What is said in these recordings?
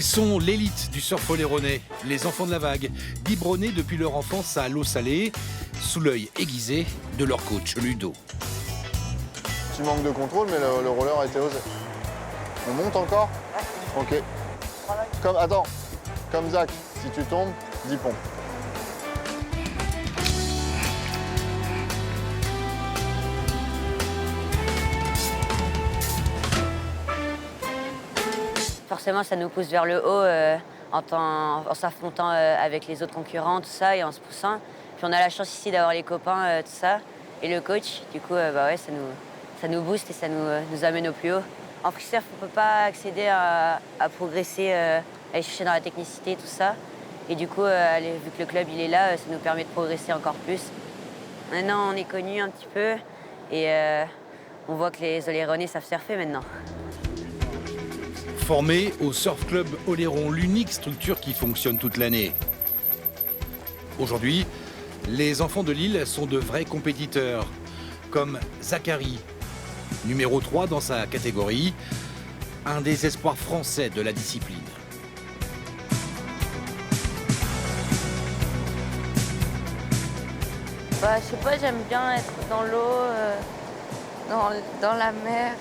sont l'élite du surf oléronais, les enfants de la vague, biberonnés depuis leur enfance à l'eau salée, sous l'œil aiguisé de leur coach Ludo. Petit manque de contrôle, mais le roller a été osé. On monte encore? Ok. Attends, comme Zach, si tu tombes, 10 pompes. Forcément, ça nous pousse vers le haut en s'affrontant avec les autres concurrents, tout ça, et en se poussant. Puis on a la chance ici d'avoir les copains, tout ça, et le coach. Du coup, ouais, ça nous booste et ça nous amène au plus haut. En freesurf, on ne peut pas accéder à progresser, aller chercher dans la technicité, tout ça. Et du coup, vu que le club il est là, ça nous permet de progresser encore plus. Maintenant, on est connus un petit peu et on voit que les Oléronais savent surfer maintenant. Formé au Surf Club Oléron, l'unique structure qui fonctionne toute l'année. Aujourd'hui, les enfants de l'île sont de vrais compétiteurs, comme Zachary, numéro 3 dans sa catégorie, un des espoirs français de la discipline. Je sais pas, j'aime bien être dans l'eau, dans la mer.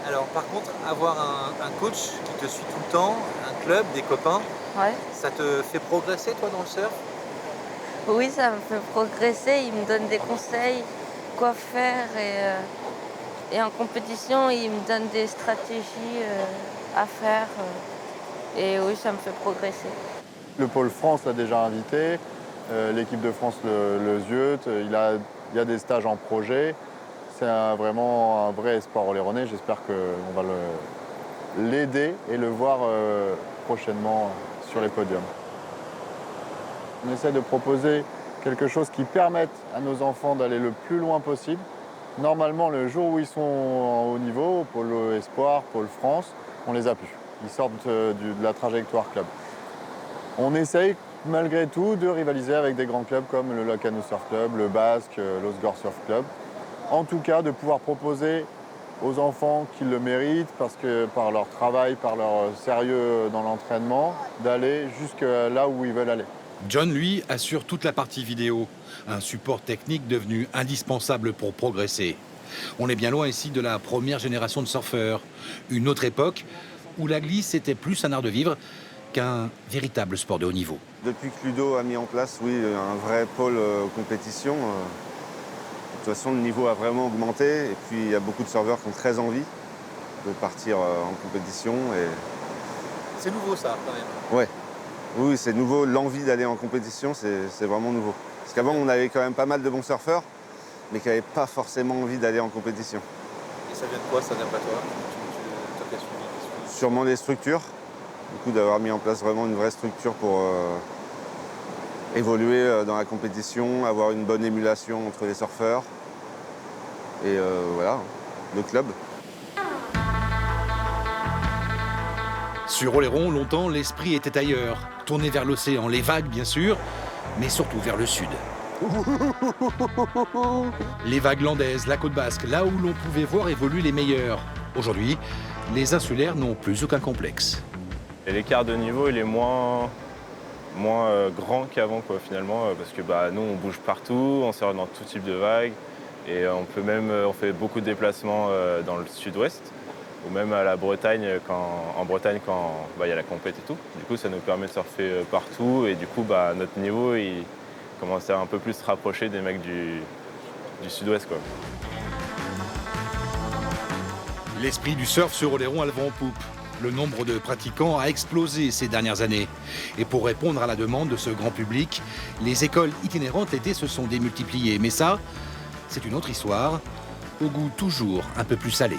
Alors par contre, avoir un coach qui te suit tout le temps, un club, des copains, Ouais. ça te fait progresser toi dans le surf? Oui, ça me fait progresser, il me donne des conseils, quoi faire et en compétition, il me donne des stratégies à faire et oui, ça me fait progresser. Le pôle France l'a déjà invité, l'équipe de France le zieute, il y a des stages en projet. C'est vraiment un vrai espoir oléronais. J'espère qu'on va l'aider et le voir prochainement sur les podiums. On essaie de proposer quelque chose qui permette à nos enfants d'aller le plus loin possible. Normalement, le jour où ils sont en haut niveau, pôle espoir, pôle France, on les a plus. Ils sortent de la trajectoire club. On essaye malgré tout de rivaliser avec des grands clubs comme le Lacano Surf Club, le Basque, l'Osgore Surf Club. En tout cas, de pouvoir proposer aux enfants qui le méritent, parce que par leur travail, par leur sérieux dans l'entraînement, d'aller jusque là où ils veulent aller. John, lui, assure toute la partie vidéo, un support technique devenu indispensable pour progresser. On est bien loin ici de la première génération de surfeurs, une autre époque où la glisse était plus un art de vivre qu'un véritable sport de haut niveau. Depuis que Ludo a mis en place, oui, un vrai pôle compétition, de toute façon, le niveau a vraiment augmenté. Et puis, il y a beaucoup de surfeurs qui ont très envie de partir en compétition. C'est nouveau ça quand même. Ouais. Oui, c'est nouveau. L'envie d'aller en compétition, c'est vraiment nouveau. Parce qu'avant, on avait quand même pas mal de bons surfeurs, mais qui n'avaient pas forcément envie d'aller en compétition. Et ça vient de quoi ça, d'après toi? Toi qui as suivi. Sûrement des structures. Du coup, d'avoir mis en place vraiment une vraie structure pour évoluer dans la compétition, avoir une bonne émulation entre les surfeurs. Et voilà, le club. Sur Oléron, longtemps, l'esprit était ailleurs, tourné vers l'océan, les vagues bien sûr, mais surtout vers le sud. Les vagues landaises, la côte basque, là où l'on pouvait voir évoluer les meilleurs. Aujourd'hui, les insulaires n'ont plus aucun complexe. L'écart de niveau, il est moins grand qu'avant, quoi, finalement, parce que nous, on bouge partout, on sort dans tout type de vagues, et on fait beaucoup de déplacements dans le sud-ouest, ou même à la Bretagne, en Bretagne, quand y a la compète et tout. Du coup, ça nous permet de surfer partout, et du coup, notre niveau, il commence à un peu plus se rapprocher des mecs du sud-ouest, quoi. L'esprit du surf sur Oléron a le vent en poupe. Le nombre de pratiquants a explosé ces dernières années. Et pour répondre à la demande de ce grand public, les écoles itinérantes l'été se sont démultipliées. Mais ça, c'est une autre histoire, au goût toujours un peu plus salé.